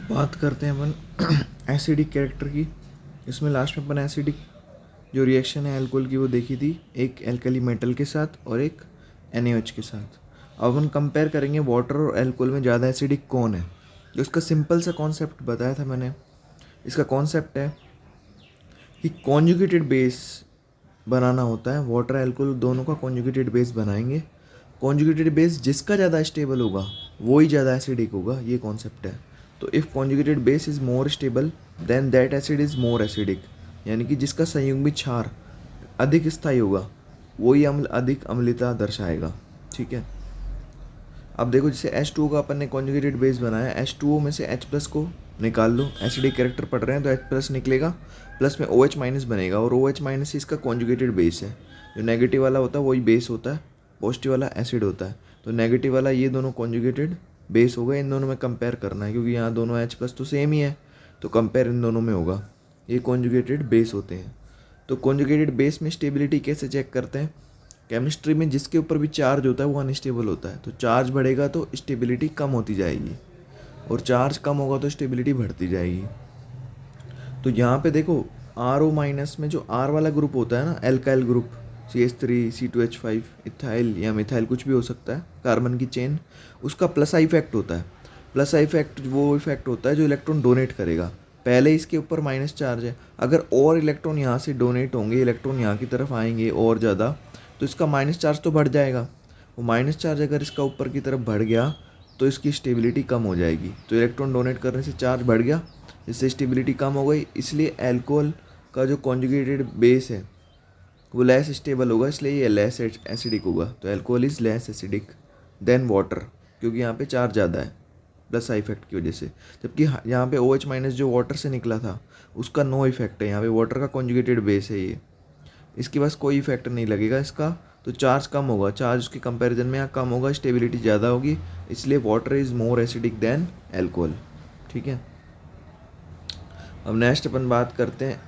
बात करते हैं अपन एसिडिक कैरेक्टर की। इसमें लास्ट में अपन एसिडिक जो रिएक्शन है एल्कोहल की वो देखी थी, एक एल्कली मेटल के साथ और एक NaOH के साथ। अब अपन कंपेयर करेंगे वाटर और एल्कोहल में ज़्यादा एसिडिक कौन है। जो इसका सिंपल सा कॉन्सेप्ट बताया था मैंने, इसका कॉन्सेप्ट है कि कॉन्जुगेटेड बेस बनाना होता है। वाटर एल्कोहल दोनों का कॉन्जुगेटेड बेस बनाएंगे। कॉन्जुगेटेड बेस जिसका ज़्यादा स्टेबल होगा वो ही ज़्यादा एसिडिक होगा, ये कॉन्सेप्ट है। तो if conjugated base is more stable then that acid is more acidic, यानी कि जिसका संयुग्मित क्षार अधिक स्थायी होगा वही अम्ल अधिक अम्लता दर्शाएगा। ठीक है। अब देखो, जैसे H2O का अपन ने कॉन्जुगेटेड बेस बनाया, H2O में से H प्लस को निकाल लो। एसिडिक कैरेक्टर पढ़ रहे हैं तो H प्लस निकलेगा, प्लस में OH माइनस बनेगा और OH माइनस ही इसका कॉन्जुगेटेड बेस है। जो नेगेटिव वाला होता है वही बेस होता है, पॉजिटिव वाला एसिड होता है। तो नेगेटिव वाला ये दोनों कॉन्जुगेटेड बेस हो गए। इन दोनों में कंपेयर करना है क्योंकि यहाँ दोनों H प्लस तो सेम ही है, तो कंपेयर इन दोनों में होगा। ये कॉन्जुगेटेड बेस होते हैं। तो कॉन्जुगेटेड बेस में स्टेबिलिटी कैसे चेक करते हैं? केमिस्ट्री में जिसके ऊपर भी चार्ज होता है वो अनस्टेबल होता है। तो चार्ज बढ़ेगा तो स्टेबिलिटी कम होती जाएगी और चार्ज कम होगा तो स्टेबिलिटी बढ़ती जाएगी। तो यहाँ पे देखो, RO माइनस में जो R वाला ग्रुप होता है ना, alkyl group, CH3 C2H5 ethyl या मिथाइल कुछ भी हो सकता है, कार्बन की चेन, उसका प्लस आई इफेक्ट होता है। प्लस आई इफेक्ट वो इफेक्ट होता है जो इलेक्ट्रॉन डोनेट करेगा। पहले इसके ऊपर माइनस चार्ज है, अगर और इलेक्ट्रॉन यहाँ से डोनेट होंगे, इलेक्ट्रॉन यहाँ की तरफ आएंगे और ज़्यादा, तो इसका माइनस चार्ज तो बढ़ जाएगा। वो माइनस चार्ज अगर इसका ऊपर की तरफ बढ़ गया तो इसकी स्टेबिलिटी कम हो जाएगी। तो इलेक्ट्रॉन डोनेट करने से चार्ज बढ़ गया, जिससे स्टेबिलिटी कम हो गई। इसलिए एल्कोहल का जो कॉन्जुगेटेड बेस है वो लेस स्टेबल होगा, इसलिए ये लेस एसिडिक होगा। तो alcohol is less acidic then water, क्योंकि यहाँ पे चार्ज ज़्यादा है प्लस आई इफेक्ट की वजह से। जबकि यहाँ पे OH माइनस जो वाटर से निकला था उसका नो इफेक्ट है। यहाँ पे वाटर का कॉन्जुगेटेड बेस है ये, इसके पास कोई इफेक्ट नहीं लगेगा इसका। तो चार्ज कम होगा, चार्ज उसके कंपैरिजन में यहाँ कम होगा, स्टेबिलिटी ज़्यादा होगी, इसलिए water is more acidic then alcohol. ठीक है। अब नेक्स्ट अपन बात करते हैं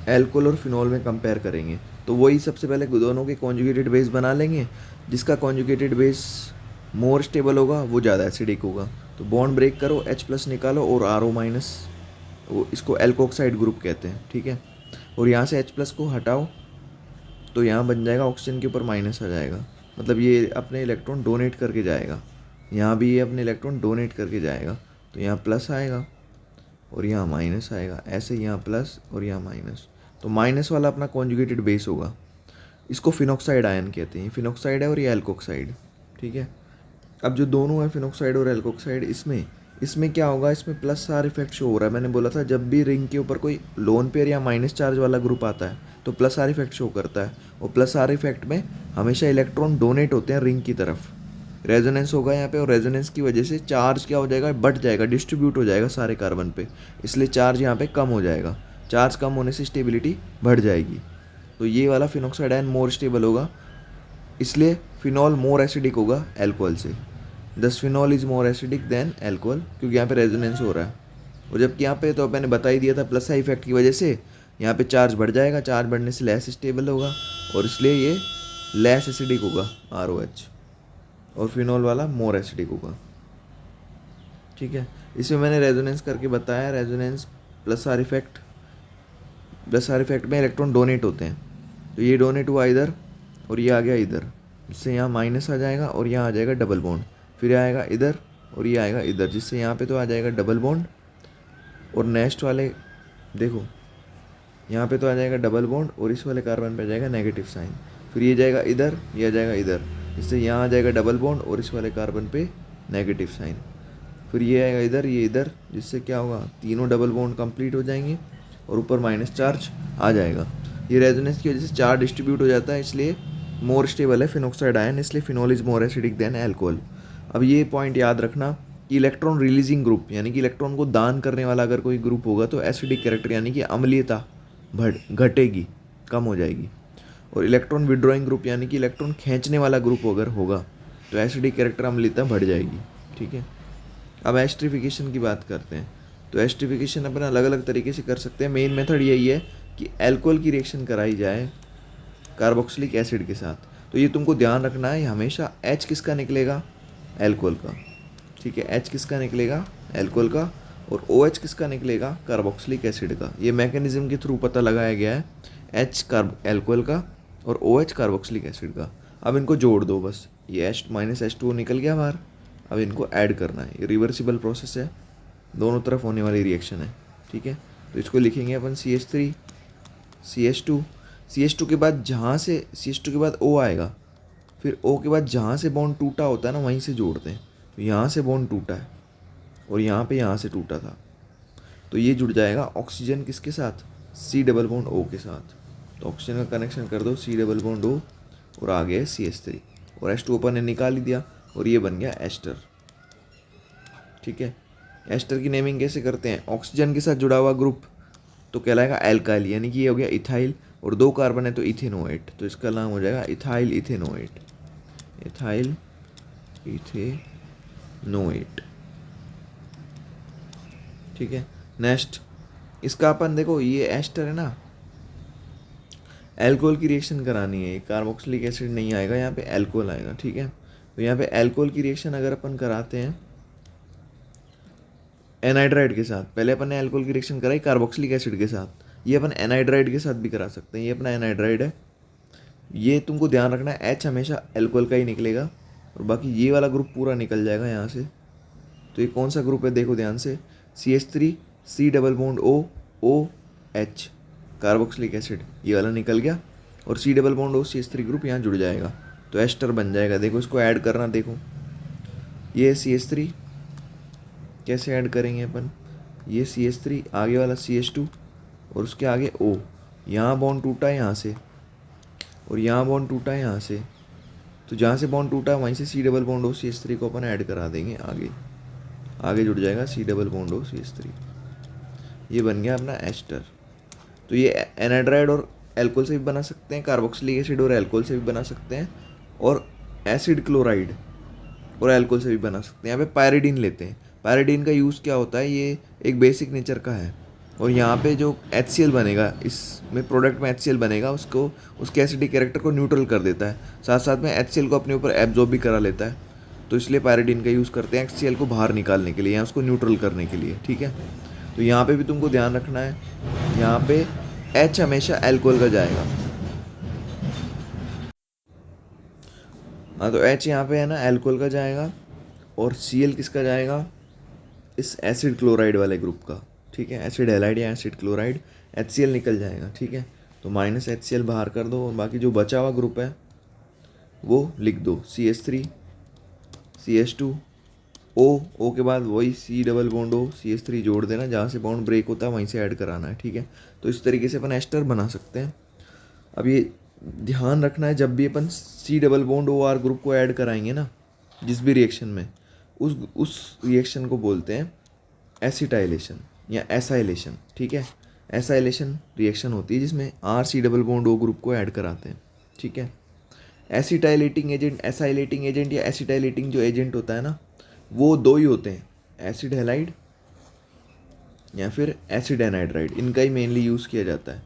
एल्कोहल और फिनॉल में कंपेयर करेंगे। तो वही सबसे पहले दोनों के कॉन्जुगेटेड बेस बना लेंगे। जिसका कॉन्जुगेटेड बेस मोर स्टेबल होगा वो ज़्यादा एसिडिक होगा। तो बॉन्ड ब्रेक करो, H प्लस निकालो और RO माइनस, वो इसको एल्कोक्साइड ग्रुप कहते हैं। ठीक है। और यहाँ से H प्लस को हटाओ तो यहाँ बन जाएगा, ऑक्सीजन के ऊपर माइनस आ जाएगा, मतलब ये अपने इलेक्ट्रॉन डोनेट करके जाएगा। यहाँ भी ये अपने इलेक्ट्रॉन डोनेट करके जाएगा, तो यहाँ प्लस आएगा और यहाँ माइनस आएगा, ऐसे यहाँ प्लस और यहाँ माइनस। तो माइनस वाला अपना कॉन्जुगेटेड बेस होगा। इसको फिनॉक्साइड आयन कहते हैं। फिनॉक्साइड है और ये एल्कोक्साइड। ठीक है। अब जो दोनों है फिनॉक्साइड और एल्कोक्साइड, इसमें क्या होगा, इसमें प्लस आर इफेक्ट शो हो रहा है। मैंने बोला था जब भी रिंग के ऊपर कोई लोन पेयर या माइनस चार्ज वाला ग्रुप आता है तो प्लस आर इफेक्ट शो करता है। और प्लस आर इफेक्ट में हमेशा इलेक्ट्रॉन डोनेट होते हैं रिंग की तरफ। रेजोनेंस होगा यहाँ पे और रेजोनेंस की वजह से चार्ज क्या हो जाएगा, बढ़ जाएगा, डिस्ट्रीब्यूट हो जाएगा सारे कार्बन पे, इसलिए चार्ज यहाँ पे कम हो जाएगा। चार्ज कम होने से स्टेबिलिटी बढ़ जाएगी। तो ये वाला फिनॉक्साइड आयन मोर स्टेबल होगा, इसलिए फिनॉल मोर एसिडिक होगा एल्कोहल से। दस phenol is more acidic then alcohol, क्योंकि यहाँ पे रेजोनेंस हो रहा है। और जबकि यहाँ पे तो मैंने बता ही दिया था प्लस आई इफेक्ट की वजह से यहाँ पे चार्ज बढ़ जाएगा, चार्ज बढ़ने से लेस स्टेबल होगा और इसलिए ये लेस एसिडिक होगा ROH, और फिनॉल वाला मोर एसिडिक होगा। ठीक है। इसमें मैंने रेजोनेंस करके बताया, रेजोनेंस प्लस आर इफेक्ट में इलेक्ट्रॉन डोनेट होते हैं। तो ये डोनेट हुआ इधर और ये आ गया इधर, जिससे यहाँ माइनस आ जाएगा और यहाँ आ जाएगा डबल बॉन्ड, फिर आएगा इधर और ये आएगा इधर, जिससे यहाँ पे तो आ जाएगा डबल बॉन्ड। और नेक्स्ट वाले देखो, यहाँ पे तो आ जाएगा डबल बॉन्ड और इस वाले कार्बन पे आ जाएगा नेगेटिव साइन, फिर ये जाएगा इधर, ये आ जाएगा इधर, जिससे यहाँ आ जाएगा डबल बॉन्ड और इस वाले कार्बन पे नेगेटिव साइन, फिर ये आएगा इधर, ये इधर, जिससे क्या होगा, तीनों डबल बॉन्ड कंप्लीट हो जाएंगे और ऊपर माइनस चार्ज आ जाएगा। ये रेजोनेंस की वजह से चार्ज डिस्ट्रीब्यूट हो जाता है, इसलिए मोर स्टेबल है फिनॉक्साइड आयन, इसलिए phenol is more acidic then alcohol. अब ये पॉइंट याद रखना कि इलेक्ट्रॉन रिलीजिंग ग्रुप, यानी कि इलेक्ट्रॉन को दान करने वाला अगर कोई ग्रुप होगा तो एसिडिक कैरेक्टर यानी कि अम्लीयता घटेगी, कम हो जाएगी। और इलेक्ट्रॉन विड्रॉइंग ग्रुप यानी कि इलेक्ट्रॉन खींचने वाला ग्रुप अगर होगा तो एसिडिक कैरेक्टर अम्लीयता बढ़ जाएगी। ठीक है। अब एस्ट्रिफिकेशन की बात करते हैं। तो एस्ट्रिफिकेशन अपन अलग अलग तरीके से कर सकते हैं। मेन मेथड यही है कि एल्कोहल की रिएक्शन कराई जाए कार्बोक्सिलिक एसिड के साथ। तो ये तुमको ध्यान रखना है, हमेशा H किसका निकलेगा, एल्कोहल का। ठीक है। H किसका निकलेगा, एल्कोहल का। और OH किसका निकलेगा, कार्बोक्सिलिक एसिड का। ये मैकेनिज्म के थ्रू पता लगाया गया है, H कार्ब एल्कोहल का और OH कार्बोक्सिलिक एसिड का। अब इनको जोड़ दो बस, ये H माइनस H2O निकल गया बाहर। अब इनको ऐड करना है, ये रिवर्सिबल प्रोसेस है, दोनों तरफ होने वाली रिएक्शन है, ठीक है। तो इसको लिखेंगे अपन CH3 CH2, CH2 के बाद जहाँ से CH2 के बाद O आएगा, फिर O के बाद जहाँ से बॉन्ड टूटा होता है ना वहीं से जोड़ते हैं। तो यहाँ से बॉन्ड टूटा है और यहाँ से टूटा था, तो ये जुड़ जाएगा ऑक्सीजन किसके साथ, C डबल बॉन्ड O के साथ। तो ऑक्सीजन का कनेक्शन कर दो C डबल बॉन्ड O और आ गया CH3 और H2O अपन ने निकाल ही दिया और ये बन गया एस्टर, ठीक है। एस्टर की नेमिंग कैसे करते हैं, ऑक्सीजन के साथ जुड़ा हुआ ग्रुप तो कहलाएगा एल्काइल, यानी कि ये हो गया इथाइल और 2 कार्बन है तो इथेनोएट, तो इसका नाम हो जाएगा इथाइल इथेनोएट, इथाइल इथेनोएट, ठीक है। नेक्स्ट इसका अपन देखो, ये एस्टर है ना, एल्कोहल की रिएक्शन करानी है, कार्बोक्सिलिक एसिड नहीं आएगा, यहाँ पे एल्कोहल आएगा, ठीक है। तो यहाँ पे एल्कोहल की रिएक्शन अगर अपन कराते हैं एनाइड्राइड के साथ, पहले अपन ने एल्कोहल की रिएक्शन कराई कार्बोक्सिलिक एसिड के साथ, ये अपन एनाइड्राइड के साथ भी करा सकते हैं। ये अपना एनाइड्राइड है, ये तुमको ध्यान रखना है H हमेशा एल्कोहल का ही निकलेगा और बाकी ये वाला ग्रुप पूरा निकल जाएगा यहाँ से। तो ये कौन सा ग्रुप है देखो ध्यान से, CH3 C double bond O OH carboxylic acid, ये वाला निकल गया और C double bond O CH3 group यहाँ जुड़ जाएगा, तो एस्टर बन जाएगा। देखो इसको ऐड करना, देखो ये CH3 कैसे ऐड करेंगे अपन, ये CH3 आगे वाला CH2 और उसके आगे O, यहाँ बॉन्ड टूटा है यहाँ से और यहाँ बॉन्ड टूटा है यहाँ से, तो जहाँ से बॉन्ड टूटा है वहीं से C double bond O CH3 को अपन ऐड करा देंगे, आगे जुड़ जाएगा C double bond O CH3, ये बन गया अपना एस्टर। तो ये एनाइड्राइड और एल्कोहल से भी बना सकते हैं, कार्बोक्सिलिक एसिड और एल्कोहल से भी बना सकते हैं, और एसिड क्लोराइड और एल्कोहल से भी बना सकते हैं। यहाँ पे पायरिडीन लेते हैं, पायरिडीन का यूज़ क्या होता है, ये एक बेसिक नेचर का है और यहाँ पे जो HCl बनेगा, इसमें प्रोडक्ट में HCl बनेगा, उसको उसके एसिडिक कैरेक्टर को न्यूट्रल कर देता है, साथ साथ में HCl को अपने ऊपर एब्जॉर्ब भी करा लेता है। तो इसलिए पायरिडीन का यूज़ करते हैं HCl को बाहर निकालने के लिए या उसको न्यूट्रल करने के लिए, ठीक है। तो यहाँ पे भी तुमको ध्यान रखना है, यहाँ पे H हमेशा एल्कोहल का जाएगा, हाँ तो H यहाँ पे है ना एल्कोहल का जाएगा और Cl किसका जाएगा, इस एसिड क्लोराइड वाले ग्रुप का, ठीक है। एसिड हैलाइड या एसिड क्लोराइड, HCl निकल जाएगा, ठीक है। तो माइनस HCl बाहर कर दो और बाकी जो बचा हुआ ग्रुप है वो लिख दो, CH3 CH2 O के बाद वही C double bond O CH3 जोड़ देना, जहाँ से बॉन्ड ब्रेक होता है वहीं से ऐड कराना है, ठीक है। तो इस तरीके से अपन एस्टर बना सकते हैं। अब ये ध्यान रखना है, जब भी अपन C double bond OR group को ऐड कराएंगे ना जिस भी रिएक्शन में, उस रिएक्शन को बोलते हैं एसिटाइलेशन या एसाइलेशन, ठीक है। एसाइलेशन रिएक्शन होती है जिसमें RC double bond O group को ऐड कराते हैं, ठीक है। एसिटाइलेटिंग एजेंट, एसाइलेटिंग एजेंट या एसिटाइलेटिंग जो एजेंट होता है ना, वो 2 ही होते हैं, एसिड हैलाइड या फिर एसिड एनाइड्राइड, इनका ही मेनली यूज़ किया जाता है।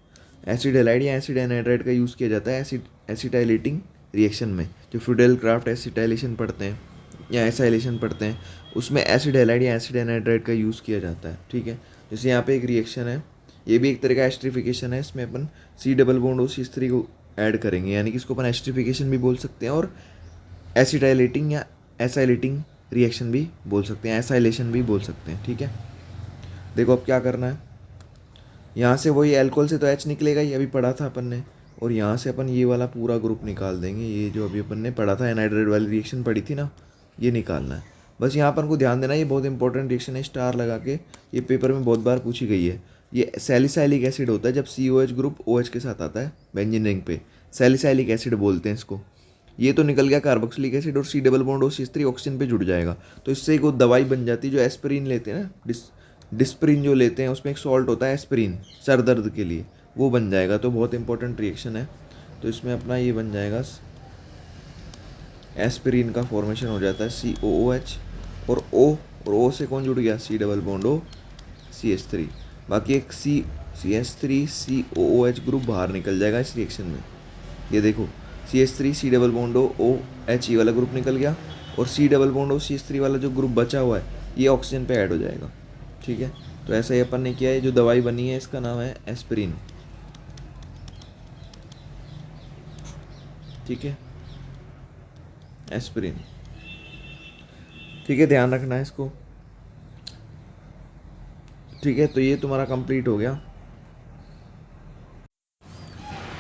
एसिड हैलाइड या एसिड एनाइड्राइड का यूज़ किया जाता है एसिटाइलेटिंग रिएक्शन में। जो फ्यूडेल क्राफ्ट एसिटाइलेशन पढ़ते हैं या एसाइलेशन पढ़ते हैं, उसमें एसिड हैलाइड या एसिड एनाइड्राइड का यूज़ किया जाता है, ठीक है। जैसे यहाँ पे एक रिएक्शन है, ये भी एक तरह का एस्ट्रिफिकेशन है, इसमें अपन C double bond O CH3 को ऐड करेंगे, यानी कि इसको अपन एस्ट्रिफिकेशन भी बोल सकते हैं और एसिटाइलेटिंग या एसाइलेटिंग रिएक्शन भी बोल सकते हैं, एसाइलेशन भी बोल सकते हैं, ठीक है। देखो अब क्या करना है, यहाँ से वही एल्कोहल से तो H निकलेगा ही, अभी पढ़ा था अपन ने, और यहाँ से अपन ये वाला पूरा ग्रुप निकाल देंगे, ये जो अभी अपन ने पढ़ा था एनाइड्राइड वाली रिएक्शन पढ़ी थी ना, ये निकालना है। बस यहाँ अपन को ध्यान देना, ये बहुत इंपॉर्टेंट रिएक्शन है, स्टार लगा के, ये पेपर में बहुत बार पूछी गई है। ये सैलिसाइलिक एसिड होता है, जब COH ग्रुप OH के साथ आता है बेंजीन रिंग पे, सैलिसाइलिक एसिड बोलते हैं इसको। ये तो निकल गया कार्बोक्सिलिक एसिड और C double bond O CH3 oxygen पे जुड़ जाएगा, तो इससे एक वो दवाई बन जाती है जो एस्पिरिन लेते हैं ना, डिस्प्रिन जो लेते हैं, उसमें एक सॉल्ट होता है एस्पिरिन, सर दर्द के लिए, वो बन जाएगा। तो बहुत इंपॉर्टेंट रिएक्शन है। तो इसमें अपना ये बन जाएगा, एस्पिरिन का फॉर्मेशन हो जाता है COOH और O से कौन जुड़ गया, C double bond O CH3, बाकी एक CH3 COOH ग्रुप बाहर निकल जाएगा इस रिएक्शन में। ये देखो CH3 C double bond O OH वाला ग्रुप निकल गया और C double bond O CH3 वाला जो ग्रुप बचा हुआ है ये ऑक्सीजन पे ऐड हो जाएगा। ठीक है, तो ऐसा ही अपन ने किया है। जो दवाई बनी है इसका नाम है एस्पिरिन। ठीक है, एस्पिरिन। ठीक है, ध्यान रखना है इसको। ठीक है, तो ये तुम्हारा कंप्लीट हो गया।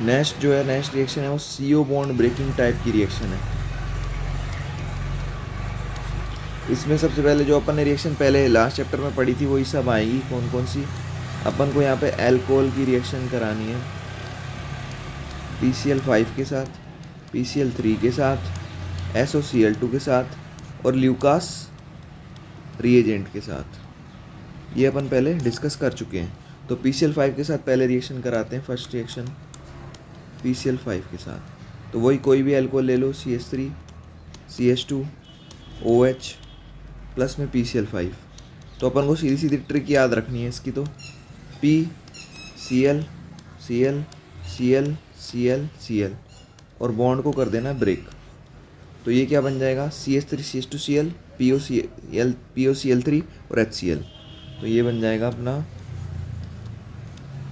नेक्स्ट जो है, नेक्स्ट रिएक्शन है वो CO बॉन्ड ब्रेकिंग टाइप की रिएक्शन है। इसमें सबसे पहले जो अपन ने रिएक्शन पहले लास्ट चैप्टर में पढ़ी थी वही सब आएगी। कौन कौन सी? अपन को यहाँ पे अल्कोहल की रिएक्शन करानी है PCl5 के साथ, PCl3 के साथ, SOCl2 के साथ और ल्यूकास रिएजेंट के साथ। ये अपन पहले डिस्कस कर चुके हैं। तो PCl5 के साथ पहले रिएक्शन कराते हैं। फर्स्ट रिएक्शन PCl5 के साथ, तो वही कोई भी अल्कोहल ले लो, CH3 CH2 OH प्लस में PCl5। तो अपन को सीधी सीधी ट्रिक याद रखनी है इसकी। तो P Cl Cl Cl Cl Cl और बॉन्ड को कर देना ब्रेक। तो ये क्या बन जाएगा? CH3 CH2Cl POCl3 और HCl। तो ये बन जाएगा अपना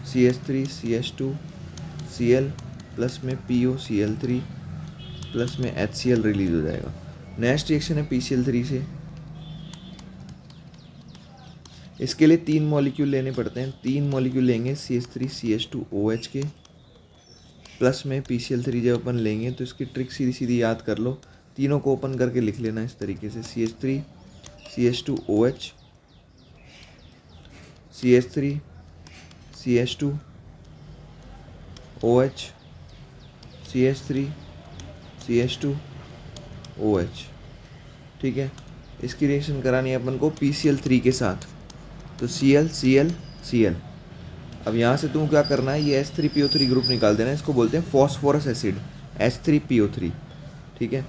CH3 CH2Cl प्लस में POCl3 प्लस में HCl रिलीज हो जाएगा। नेक्स्ट रिएक्शन है PCl3 से। इसके लिए 3 मॉलिक्यूल लेने पड़ते हैं। 3 मॉलिक्यूल लेंगे CH3 CH2OH के प्लस में PCl3। जब अपन लेंगे तो इसकी ट्रिक सीधी सीधी याद कर लो। तीनों को ओपन करके लिख लेना इस तरीके से, CH3 CH2OH CH3 CH2OH CH3 CH2OH। ठीक है, इसकी रिएक्शन करानी है अपन को PCl3 के साथ। तो Cl Cl Cl। अब यहाँ से तुम क्या करना है, ये H3PO3 ग्रुप निकाल देना है। इसको बोलते हैं फॉस्फोरस एसिड, H3PO3। ठीक है,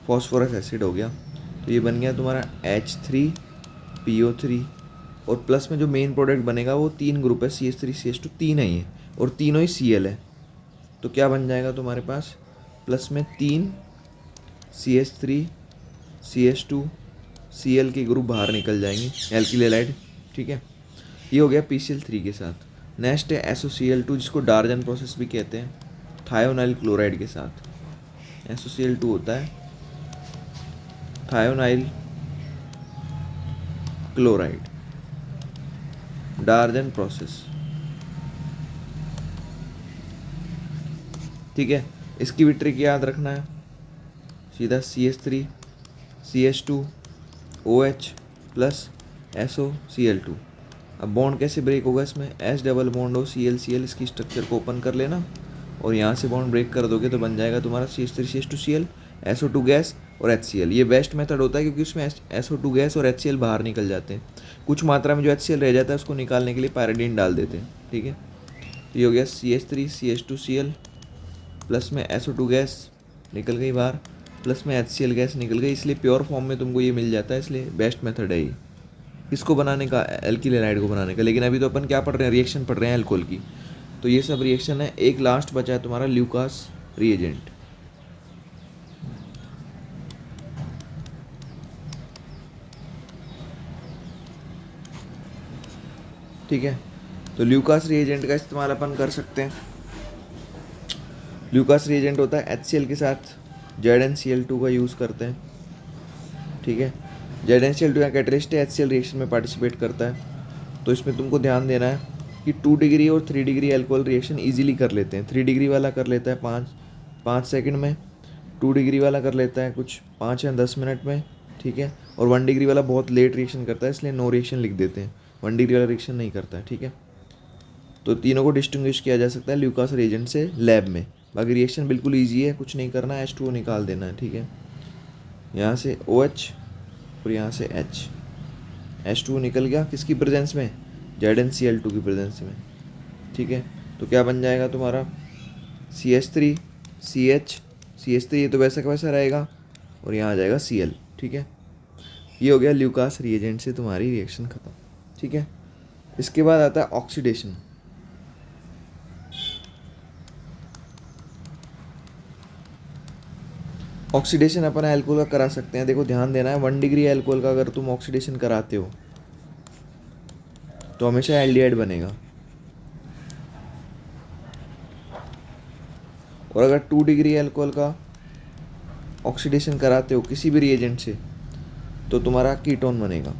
फॉस्फोरस एसिड हो गया। तो ये बन गया तुम्हारा H3PO3 और प्लस में जो मेन प्रोडक्ट बनेगा वो 3 ग्रुप है, CH3 CH2 3 है ये, और तीनों ही Cl है। तो क्या बन जाएगा तुम्हारे पास? प्लस में 3 CH3 CH2 Cl के ग्रुप बाहर निकल जाएंगे, एल्किल हैलाइड। ठीक है, ये हो गया PCl3 के साथ। नेक्स्ट है SOCl2 जिसको डार्जन प्रोसेस भी कहते हैं, थायोनाइल क्लोराइड के साथ। SOCl2 होता है थायोनाइल क्लोराइड, डार्जन प्रोसेस। ठीक है, इसकी भी ट्रिक याद रखना है। सीधा CH3 CH2OH प्लस SOCl2। अब बॉन्ड कैसे ब्रेक होगा इसमें? H डबल बॉन्ड हो Cl Cl, इसकी स्ट्रक्चर को ओपन कर लेना और यहाँ से बॉन्ड ब्रेक कर दोगे तो बन जाएगा तुम्हारा CH3 CH2Cl SO2 गैस और HCl। ये बेस्ट मेथड होता है क्योंकि उसमें SO2 गैस और HCl बाहर निकल जाते हैं। कुछ मात्रा में जो HCl रह जाता है उसको निकालने के लिए पायरिडीन डाल देते हैं। ठीक है, तो ये हो गया CH3 CH2Cl प्लस में SO2 गैस निकल गई बाहर, प्लस में HCl गैस निकल गई। इसलिए प्योर फॉर्म में तुमको ये मिल जाता है, इसलिए बेस्ट मेथड है ये इसको बनाने का, एल्किल हैलाइड को बनाने का। लेकिन अभी तो अपन क्या पढ़ रहे हैं? रिएक्शन पढ़ रहे हैं अल्कोहल की। तो ये सब रिएक्शन है। एक लास्ट बचा है तुम्हारा ल्यूकास रिएजेंट। ठीक है, तो ल्यूकास रिएजेंट का इस्तेमाल अपन कर सकते हैं। ल्यूकास रिएजेंट होता है HCl के साथ ZnCl2 का यूज़ करते हैं। ठीक है, ZnCl2 यहाँ कैटलिस्ट है, HCl रिएक्शन में पार्टिसिपेट करता है। तो इसमें तुमको ध्यान देना है कि 2 डिग्री और 3 डिग्री अल्कोहल रिएक्शन इजीली कर लेते हैं। 3 डिग्री वाला कर लेता है 5 सेकंड में, 2 डिग्री वाला कर लेता है कुछ 5 या 10 मिनट में। ठीक है, और 1 डिग्री वाला बहुत लेट रिएक्शन करता है, इसलिए नो रिएक्शन लिख देते हैं। 1 डिग्री वाला रिएक्शन नहीं करता है। ठीक है, तो तीनों को डिस्टिंग्विश किया जा सकता है ल्यूकास रिएजेंट से लैब में। बाकी रिएक्शन बिल्कुल ईजी है, कुछ नहीं करना है, H2O निकाल देना है। ठीक है, यहाँ से OH और यहाँ से H, H2O निकल गया किसकी प्रेजेंस में? ZnCl2 की प्रेजेंस में। ठीक है, तो क्या बन जाएगा तुम्हारा? CH3 CH3 ये तो वैसा का वैसा रहेगा और यहाँ आ जाएगा Cl। ठीक है, ये हो गया ल्यूकास रिएजेंट से तुम्हारी रिएक्शन खत्म। ठीक है, इसके बाद आता है ऑक्सीडेशन। ऑक्सीडेशन अपन अल्कोहल का करा सकते हैं। देखो ध्यान देना है, 1 डिग्री अल्कोहल का अगर तुम ऑक्सीडेशन कराते हो तो हमेशा एल्डिहाइड बनेगा। और अगर 2 डिग्री अल्कोहल का ऑक्सीडेशन कराते हो किसी भी रिएजेंट से तो तुम्हारा कीटोन बनेगा।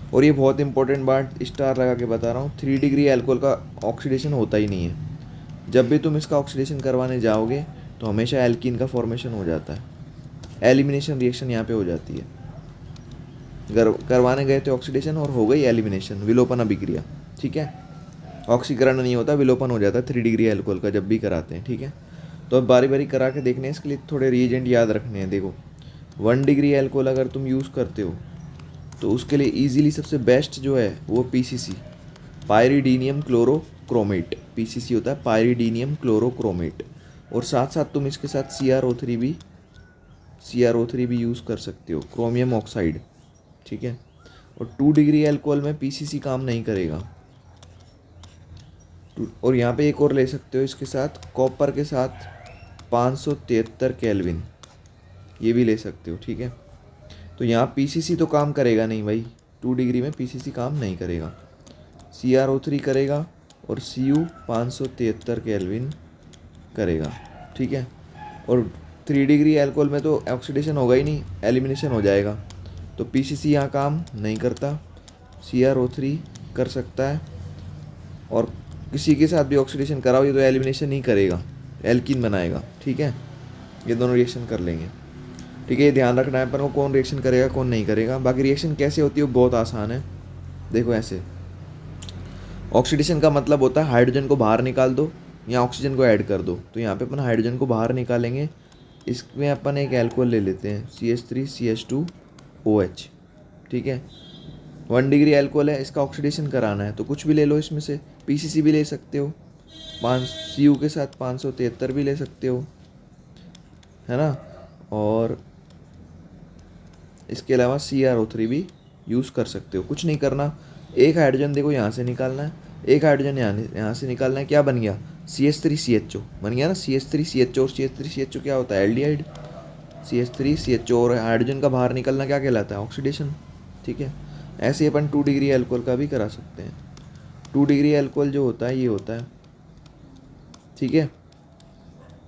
और ये बहुत इंपॉर्टेंट बात स्टार लगा के बता रहा हूँ, 3 डिग्री अल्कोहल का ऑक्सीडेशन होता ही नहीं है। जब भी तुम इसका ऑक्सीडेशन करवाने जाओगे तो हमेशा एल्कीन का फॉर्मेशन हो जाता है, एलिमिनेशन रिएक्शन यहाँ पे हो जाती है। करवाने गए थे ऑक्सीडेशन और हो गई एलिमिनेशन, विलोपन अभिक्रिया, ठीक है। ऑक्सीकरण नहीं होता, विलोपन हो जाता है 3 डिग्री अल्कोहल का जब भी कराते हैं, ठीक है। तो अब बारी बारी करा के देखने हैं, इसके लिए थोड़े रिएजेंट याद रखने हैं। देखो 1 डिग्री अल्कोहल अगर तुम यूज़ करते हो तो उसके लिए ईजिली सबसे बेस्ट जो है वो पीसीसी, पायरिडीनियम क्लोरोक्रोमेट, पीसीसी होता है पायरिडीनियम क्लोरोक्रोमेट। और साथ साथ तुम इसके साथ CrO3 भी यूज़ कर सकते हो, क्रोमियम ऑक्साइड, ठीक है। और 2 डिग्री अल्कोहल में पीसीसी काम नहीं करेगा। और यहाँ पे एक और ले सकते हो इसके साथ, कॉपर के साथ 573 केल्विन, ये भी ले सकते हो, ठीक है। तो यहाँ पीसीसी तो काम करेगा नहीं भाई, 2 डिग्री में पीसीसी काम नहीं करेगा, CrO3 करेगा और Cu 573 केल्विन करेगा, ठीक है। और 3 डिग्री अल्कोहल में तो ऑक्सीडेशन होगा ही नहीं, एलिमिनेशन हो जाएगा, तो पीसीसी यहाँ काम नहीं करता, CrO3 कर सकता है। और किसी के साथ भी ऑक्सीडेशन कराओ ये तो एलिमिनेशन ही करेगा, एल्कीन बनाएगा, ठीक है। ये दोनों रिएक्शन कर लेंगे, ठीक है। ये ध्यान रखना है अपन को कौन रिएक्शन करेगा कौन नहीं करेगा। बाकी रिएक्शन कैसे होती है वो बहुत आसान है। देखो ऐसे, ऑक्सीडेशन का मतलब होता है हाइड्रोजन को बाहर निकाल दो या ऑक्सीजन को ऐड कर दो। तो यहाँ पे अपन हाइड्रोजन को बाहर निकालेंगे, इसमें अपन एक अल्कोहल ले लेते हैं CH3CH2OH, ठीक है। 1 डिग्री अल्कोहल है, इसका ऑक्सीडेशन कराना है तो कुछ भी ले लो इसमें से, पीसीसी भी ले सकते हो, 5 Cu के साथ 573 भी ले सकते हो, है ना। और इसके अलावा CrO3 भी यूज़ कर सकते हो। कुछ नहीं करना, एक हाइड्रोजन देखो यहाँ से निकालना है, एक हाइड्रोजन यहाँ से निकालना है, क्या बन गया CH3CHO बन गया ना। CH3CHO और CH3CHO क्या होता है, एल्डिहाइड। CH3CHO और हाइड्रोजन का बाहर निकलना क्या कहलाता है, ऑक्सीडेशन, ठीक है। ऐसे ही अपन 2 डिग्री अल्कोहल का भी करा सकते हैं। 2 डिग्री अल्कोहल जो होता है ये होता है, ठीक है।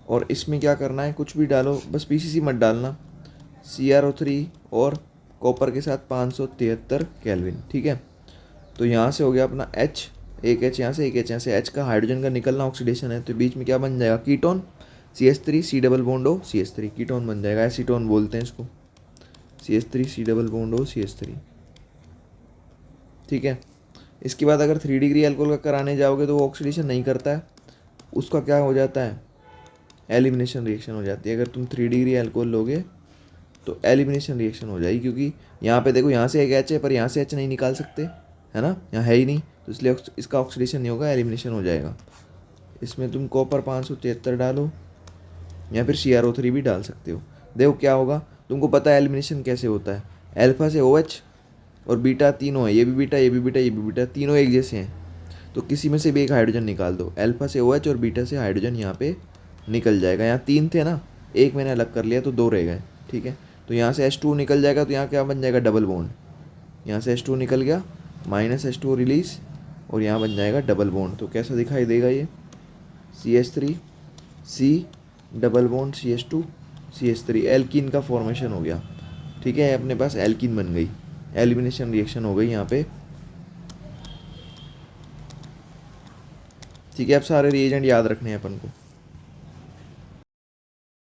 और इसमें क्या करना है, कुछ भी डालो, बस पीसीसी मत डालना, CrO3 और कॉपर के साथ 573 केल्विन, ठीक है। तो यहाँ से हो गया अपना H, एक H यहाँ से एक H यहाँ से, H का हाइड्रोजन का निकलना ऑक्सीडेशन है तो बीच में क्या बन जाएगा, ketone, CH3 C double bond O CH3, ketone बन जाएगा, एसीटोन बोलते हैं इसको, CH3 C double bond O CH3, ठीक है। इसके बाद अगर 3 डिग्री अल्कोहल का कराने जाओगे तो वो ऑक्सीडेशन नहीं करता है, उसका क्या हो जाता है, एलिमिनेशन रिएक्शन हो जाती है। अगर तुम 3 डिग्री अल्कोहल लोगे तो एलिमिनेशन रिएक्शन हो जाएगी, क्योंकि यहाँ पे देखो यहाँ से एक H है पर यहाँ से H नहीं निकाल सकते, है ना, यहाँ है ही नहीं, तो इसलिए इसका ऑक्सीडेशन नहीं होगा, एलिमिनेशन हो जाएगा। इसमें तुम कॉपर 573 डालो या फिर CrO3 भी डाल सकते हो। देखो क्या होगा, तुमको पता है एलिमिनेशन कैसे होता है, अल्फा से OH और बीटा तीनों है, ये भी बीटा ये भी बीटा ये भी बीटा, तीनों एक जैसे हैं, तो किसी में से भी एक हाइड्रोजन निकाल दो, अल्फा से OH और बीटा से हाइड्रोजन यहाँ पे निकल जाएगा। यहाँ 3 थे ना, एक मैंने अलग कर लिया तो 2 रह गए, ठीक है। तो यहाँ से H2 निकल जाएगा तो यहाँ क्या बन जाएगा, डबल बॉन्ड, यहाँ से H2 निकल गया, -H2 रिलीज और यहाँ बन जाएगा डबल बॉन्ड। तो कैसा दिखाई देगा ये, CH3 C double bond CH2 CH3, alkene का फॉर्मेशन हो गया, ठीक है। अपने पास एल्कीन बन गई, एलिमिनेशन रिएक्शन हो गई यहाँ पे, ठीक है। अब सारे रिएजेंट याद रखने हैं अपन को।